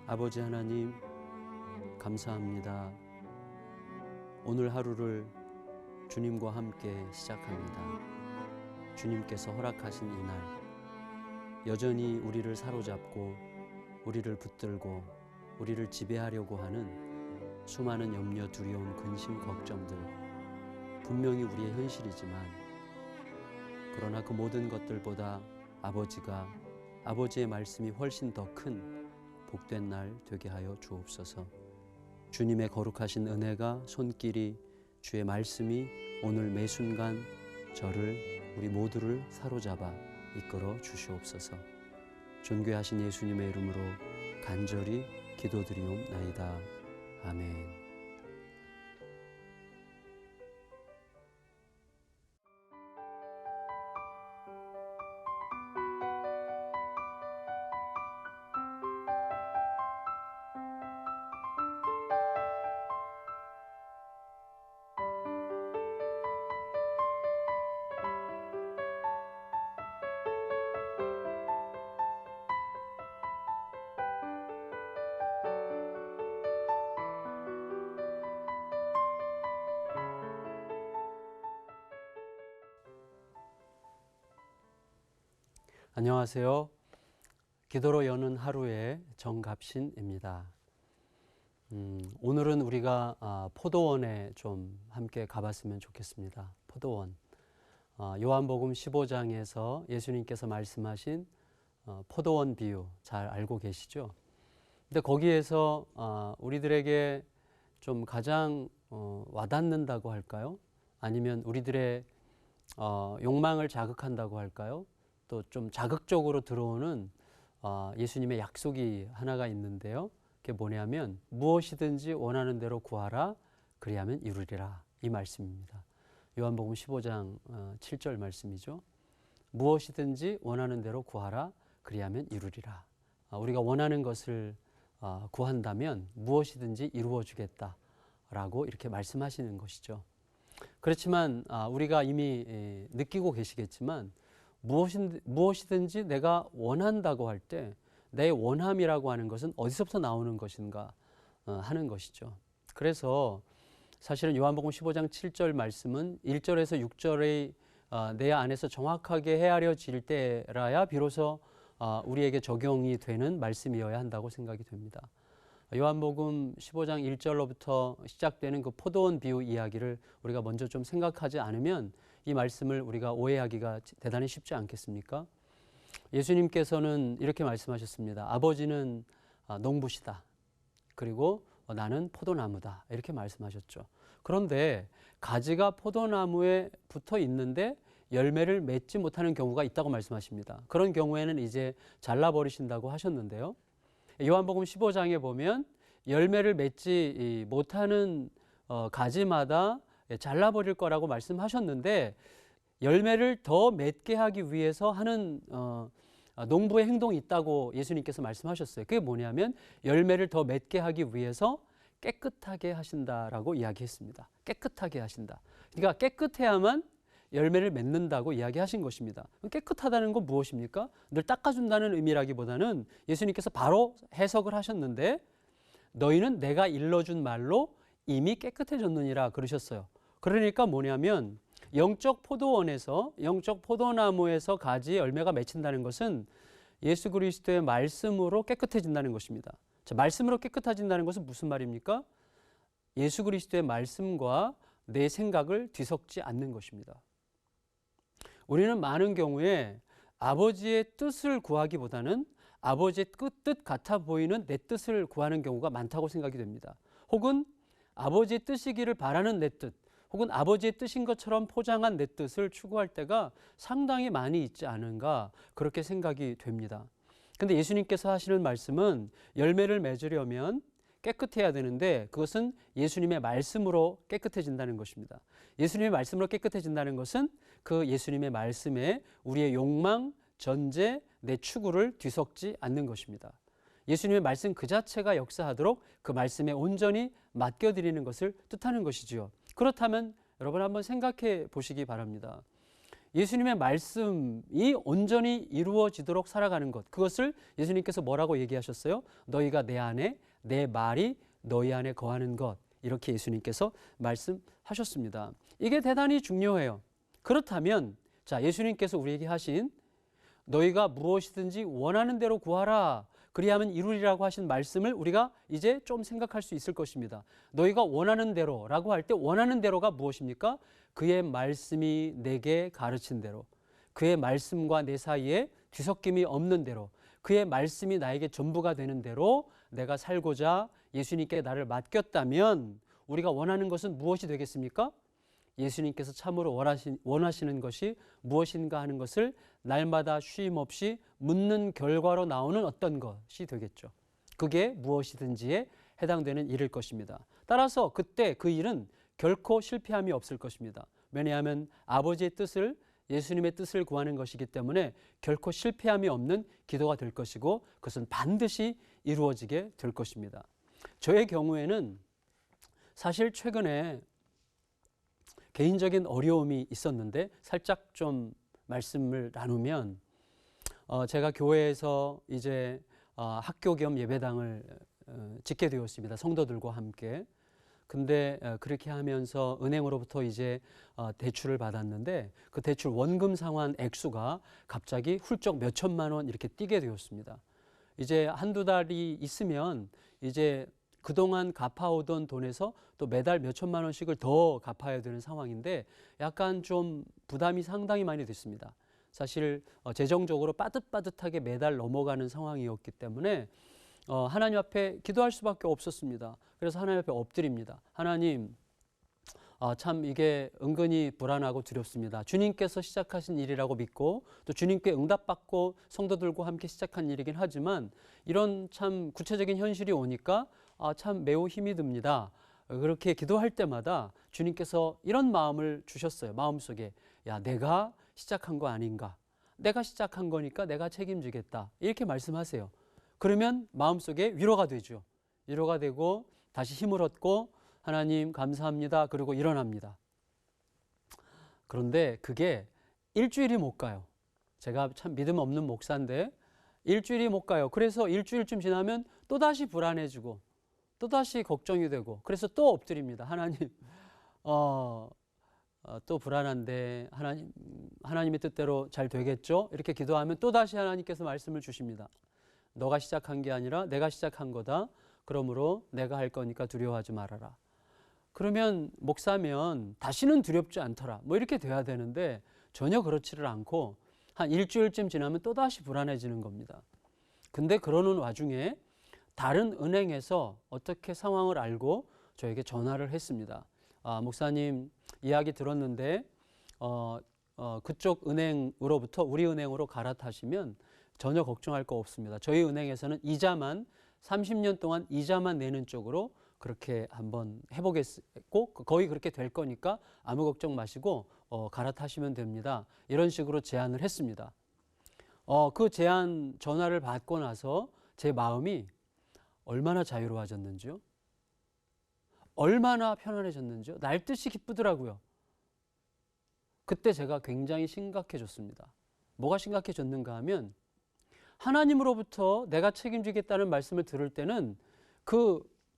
아버지 하나님, 감사합니다. 오늘 하루를 주님과 함께 시작합니다. 주님께서 허락하신 이날, 여전히 우리를 사로잡고 우리를 붙들고 우리를 지배하려고 하는 수많은 염려, 두려움, 근심, 걱정들, 분명히 우리의 현실이지만, 그러나 그 모든 것들보다 아버지의 말씀이 훨씬 더 큰 복된 날 되게 하여 주옵소서. 주님의 거룩하신 은혜가, 손길이, 주의 말씀이 오늘 매 순간 저를, 우리 모두를 사로잡아 이끌어 주시옵소서. 존귀하신 예수님의 이름으로 간절히 기도드리옵나이다. 아멘. 안녕하세요. 기도로 여는 하루의 정갑신입니다. 오늘은 우리가 포도원에 좀 함께 가봤으면 좋겠습니다. 포도원. 요한복음 15장에서 예수님께서 말씀하신 포도원 비유 잘 알고 계시죠? 근데 거기에서 우리들에게 좀 가장 와닿는다고 할까요? 아니면 우리들의 욕망을 자극한다고 할까요? 또 좀 자극적으로 들어오는 예수님의 약속이 하나가 있는데요. 그게 뭐냐면 무엇이든지 원하는 대로 구하라 그리하면 이루리라, 이 말씀입니다. 요한복음 15장 7절 말씀이죠. 무엇이든지 원하는 대로 구하라 그리하면 이루리라. 우리가 원하는 것을 구한다면 무엇이든지 이루어 주겠다라고 이렇게 말씀하시는 것이죠. 그렇지만 우리가 이미 느끼고 계시겠지만 무엇이든지 내가 원한다고 할 때 내 원함이라고 하는 것은 어디서부터 나오는 것인가 하는 것이죠. 그래서 사실은 요한복음 15장 7절 말씀은 1절에서 6절의 내 안에서 정확하게 헤아려질 때라야 비로소 우리에게 적용이 되는 말씀이어야 한다고 생각이 됩니다. 요한복음 15장 1절로부터 시작되는 그 포도원 비유 이야기를 우리가 먼저 좀 생각하지 않으면 이 말씀을 우리가 오해하기가 대단히 쉽지 않겠습니까? 예수님께서는 이렇게 말씀하셨습니다. 아버지는 농부시다. 그리고 나는 포도나무다. 이렇게 말씀하셨죠. 그런데 가지가 포도나무에 붙어 있는데 열매를 맺지 못하는 경우가 있다고 말씀하십니다. 그런 경우에는 이제 잘라버리신다고 하셨는데요. 요한복음 15장에 보면 열매를 맺지 못하는 가지마다 잘라버릴 거라고 말씀하셨는데, 열매를 더 맺게 하기 위해서 하는 농부의 행동이 있다고 예수님께서 말씀하셨어요. 그게 뭐냐면 열매를 더 맺게 하기 위해서 깨끗하게 하신다라고 이야기했습니다. 깨끗하게 하신다. 그러니까 깨끗해야만 열매를 맺는다고 이야기하신 것입니다. 깨끗하다는 건 무엇입니까? 늘 닦아준다는 의미라기보다는 예수님께서 바로 해석을 하셨는데, 너희는 내가 일러준 말로 이미 깨끗해졌느니라 그러셨어요. 그러니까 뭐냐면 영적 포도원에서, 영적 포도나무에서 가지의 열매가 맺힌다는 것은 예수 그리스도의 말씀으로 깨끗해진다는 것입니다. 자, 말씀으로 깨끗해진다는 것은 무슨 말입니까? 예수 그리스도의 말씀과 내 생각을 뒤섞지 않는 것입니다. 우리는 많은 경우에 아버지의 뜻을 구하기보다는 아버지의 뜻 같아 보이는 내 뜻을 구하는 경우가 많다고 생각이 됩니다. 혹은 아버지의 뜻이기를 바라는 내 뜻, 혹은 아버지의 뜻인 것처럼 포장한 내 뜻을 추구할 때가 상당히 많이 있지 않은가, 그렇게 생각이 됩니다. 근데 예수님께서 하시는 말씀은 열매를 맺으려면 깨끗해야 되는데 그것은 예수님의 말씀으로 깨끗해진다는 것입니다. 예수님의 말씀으로 깨끗해진다는 것은 그 예수님의 말씀에 우리의 욕망, 전제, 내 추구를 뒤섞지 않는 것입니다. 예수님의 말씀 그 자체가 역사하도록 그 말씀에 온전히 맡겨드리는 것을 뜻하는 것이지요. 그렇다면 여러분 한번 생각해 보시기 바랍니다. 예수님의 말씀이 온전히 이루어지도록 살아가는 것, 그것을 예수님께서 뭐라고 얘기하셨어요? 너희가 내 안에, 내 말이 너희 안에 거하는 것, 이렇게 예수님께서 말씀하셨습니다. 이게 대단히 중요해요. 그렇다면 자, 예수님께서 우리에게 하신 너희가 무엇이든지 원하는 대로 구하라 그리하면 이루리라고 하신 말씀을 우리가 이제 좀 생각할 수 있을 것입니다. 너희가 원하는 대로라고 할 때 원하는 대로가 무엇입니까? 그의 말씀이 내게 가르친 대로, 그의 말씀과 내 사이에 뒤섞임이 없는 대로, 그의 말씀이 나에게 전부가 되는 대로 내가 살고자 예수님께 나를 맡겼다면 우리가 원하는 것은 무엇이 되겠습니까? 예수님께서 참으로 원하시는 것이 무엇인가 하는 것을 날마다 쉼 없이 묻는 결과로 나오는 어떤 것이 되겠죠. 그게 무엇이든지에 해당되는 일일 것입니다. 따라서 그때 그 일은 결코 실패함이 없을 것입니다. 왜냐하면 아버지의 뜻을, 예수님의 뜻을 구하는 것이기 때문에 결코 실패함이 없는 기도가 될 것이고 그것은 반드시 이루어지게 될 것입니다. 저의 경우에는 사실 최근에 개인적인 어려움이 있었는데 살짝 좀 말씀을 나누면 제가 교회에서 이제 학교 겸 예배당을 짓게 되었습니다. 성도들과 함께. 근데 그렇게 하면서 은행으로부터 이제 대출을 받았는데 그 대출 원금 상환 액수가 갑자기 훌쩍 몇 천만 원 이렇게 뛰게 되었습니다. 이제 한두 달이 있으면 이제 그동안 갚아오던 돈에서 또 매달 몇 천만 원씩을 더 갚아야 되는 상황인데 약간 좀 부담이 상당히 많이 됐습니다. 사실 재정적으로 빠듯빠듯하게 매달 넘어가는 상황이었기 때문에 하나님 앞에 기도할 수밖에 없었습니다. 그래서 하나님 앞에 엎드립니다. 하나님, 참 이게 은근히 불안하고 두렵습니다. 주님께서 시작하신 일이라고 믿고 또 주님께 응답받고 성도들과 함께 시작한 일이긴 하지만 이런 참 구체적인 현실이 오니까 참 매우 힘이 듭니다. 그렇게 기도할 때마다 주님께서 이런 마음을 주셨어요. 마음속에 야, 내가 시작한 거 아닌가? 내가 시작한 거니까 내가 책임지겠다. 이렇게 말씀하세요. 그러면 마음속에 위로가 되죠. 위로가 되고 다시 힘을 얻고 하나님 감사합니다. 그리고 일어납니다. 그런데 그게 일주일이 못 가요. 제가 참 믿음 없는 목사인데 일주일이 못 가요. 그래서 일주일쯤 지나면 또다시 불안해지고 또다시 걱정이 되고 그래서 또 엎드립니다. 하나님 또 불안한데 하나님의 뜻대로 잘 되겠죠? 이렇게 기도하면 또다시 하나님께서 말씀을 주십니다. 너가 시작한 게 아니라 내가 시작한 거다. 그러므로 내가 할 거니까 두려워하지 말아라. 그러면 목사면 다시는 두렵지 않더라. 뭐 이렇게 돼야 되는데 전혀 그렇지를 않고 한 일주일쯤 지나면 또다시 불안해지는 겁니다. 근데 그러는 와중에 다른 은행에서 어떻게 상황을 알고 저에게 전화를 했습니다. 목사님 이야기 들었는데 그쪽 은행으로부터 우리 은행으로 갈아타시면 전혀 걱정할 거 없습니다. 저희 은행에서는 이자만 30년 동안 이자만 내는 쪽으로 그렇게 한번 해보겠고 거의 그렇게 될 거니까 아무 걱정 마시고 갈아타시면 됩니다. 이런 식으로 제안을 했습니다. 그 제안 전화를 받고 나서 제 마음이 얼마나 자유로워졌는지요? 얼마나 편안해졌는지요? 날듯이 기쁘더라고요. 그때 제가 굉장히 심각해졌습니다. 뭐가 심각해졌는가 하면 하나님으로부터 내가 책임지겠다는 말씀을 들을 때는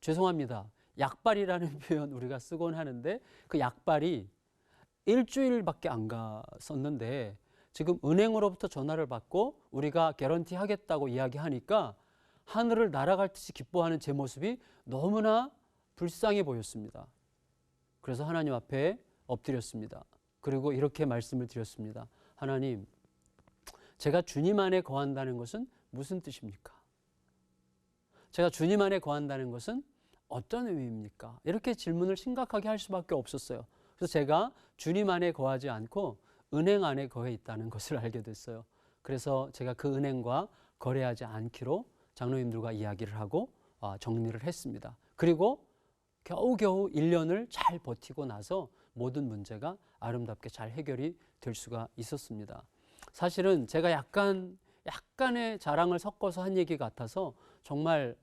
죄송합니다. 약발이라는 표현 우리가 쓰곤 하는데 그 약발이 일주일밖에 안 갔었는데 지금 은행으로부터 전화를 받고 우리가 개런티 하겠다고 이야기하니까 하늘을 날아갈 듯이 기뻐하는 제 모습이 너무나 불쌍해 보였습니다. 그래서 하나님 앞에 엎드렸습니다. 그리고 이렇게 말씀을 드렸습니다. 하나님, 제가 주님 안에 거한다는 것은 무슨 뜻입니까? 제가 주님 안에 거한다는 것은 어떤 의미입니까? 이렇게 질문을 심각하게 할 수밖에 없었어요. 그래서 제가 주님 안에 거하지 않고 은행 안에 거해 있다는 것을 알게 됐어요. 그래서 제가 그 은행과 거래하지 않기로 장로님들과 이야기를 하고 정리를 했습니다. 그리고 겨우겨우 1년을 잘 버티고 나서 모든 문제가 아름답게 잘 해결이 될 수가 있었습니다. 사실은 제가 약간의 자랑을 섞어서 한 얘기 같아서 정말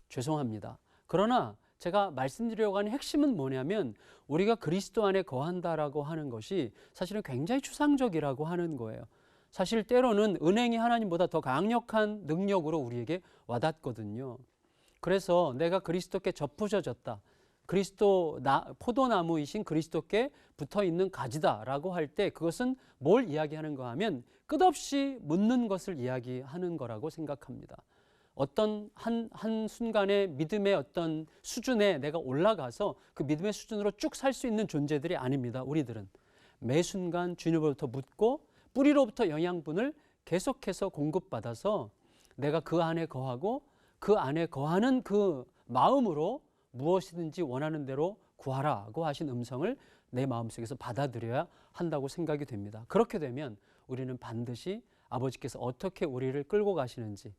죄송합니다. 그러나 제가 말씀드리려고 하는 핵심은 뭐냐면 우리가 그리스도 안에 거한다라고 하는 것이 사실은 굉장히 추상적이라고 하는 거예요. 사실 때로는 은행이 하나님보다 더 강력한 능력으로 우리에게 와닿거든요. 그래서 내가 그리스도께 접붙여졌다. 포도나무이신 그리스도께 붙어있는 가지다라고 할 때 그것은 뭘 이야기하는가 하면 끝없이 묻는 것을 이야기하는 거라고 생각합니다. 어떤 한 순간의 믿음의 어떤 수준에 내가 올라가서 그 믿음의 수준으로 쭉 살 수 있는 존재들이 아닙니다. 우리들은 매 순간 주님으로부터 묻고 뿌리로부터 영양분을 계속해서 공급받아서 내가 그 안에 거하고 그 안에 거하는 그 마음으로 무엇이든지 원하는 대로 구하라고 하신 음성을 내 마음속에서 받아들여야 한다고 생각이 됩니다. 그렇게 되면 우리는 반드시 아버지께서 어떻게 우리를 끌고 가시는지,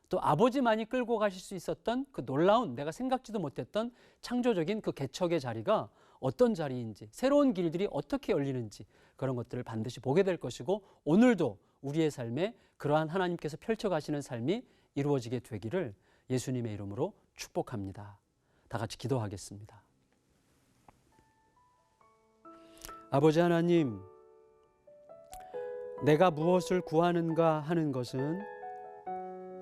또 아버지만이 끌고 가실 수 있었던 그 놀라운, 내가 생각지도 못했던 창조적인 그 개척의 자리가 어떤 자리인지, 새로운 길들이 어떻게 열리는지 그런 것들을 반드시 보게 될 것이고, 오늘도 우리의 삶에 그러한 하나님께서 펼쳐가시는 삶이 이루어지게 되기를 예수님의 이름으로 축복합니다. 다 같이 기도하겠습니다. 아버지 하나님, 내가 무엇을 구하는가 하는 것은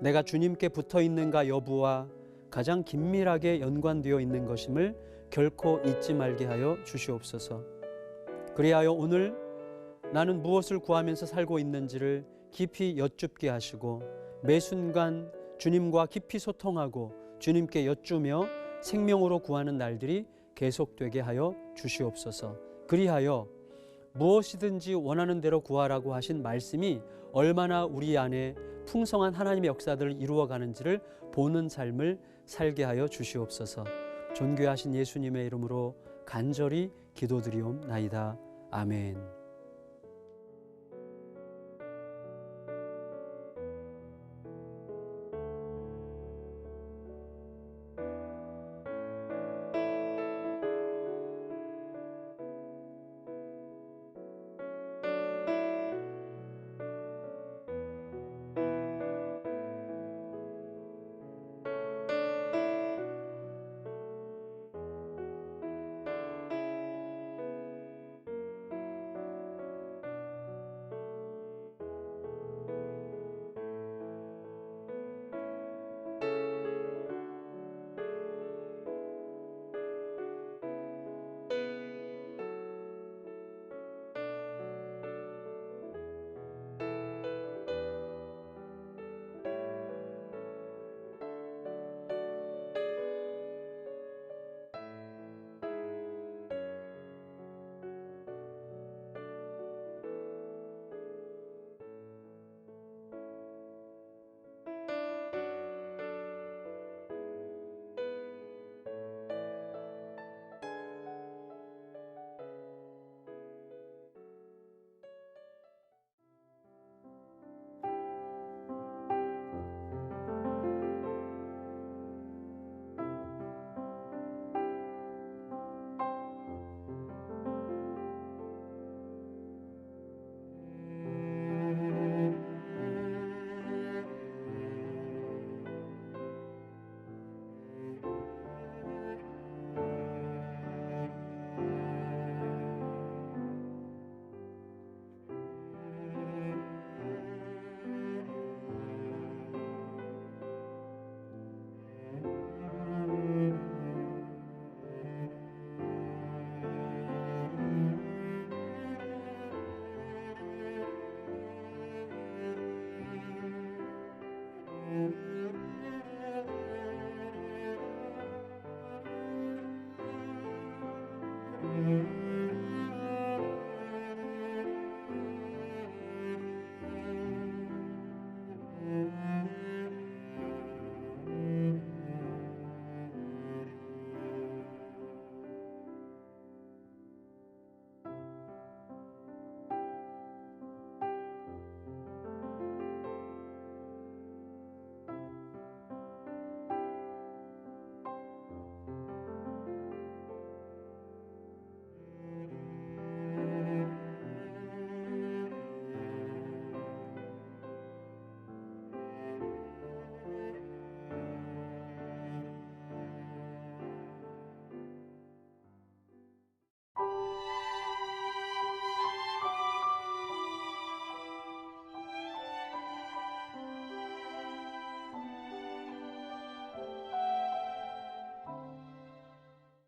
내가 주님께 붙어 있는가 여부와 가장 긴밀하게 연관되어 있는 것임을 결코 잊지 말게 하여 주시옵소서. 그리하여 오늘 나는 무엇을 구하면서 살고 있는지를 깊이 여쭙게 하시고 매 순간 주님과 깊이 소통하고 주님께 여쭈며 생명으로 구하는 날들이 계속되게 하여 주시옵소서. 그리하여 무엇이든지 원하는 대로 구하라고 하신 말씀이 얼마나 우리 안에 풍성한 하나님의 역사들을 이루어가는지를 보는 삶을 살게 하여 주시옵소서. 존귀하신 예수님의 이름으로 간절히 기도드리옵나이다. 아멘.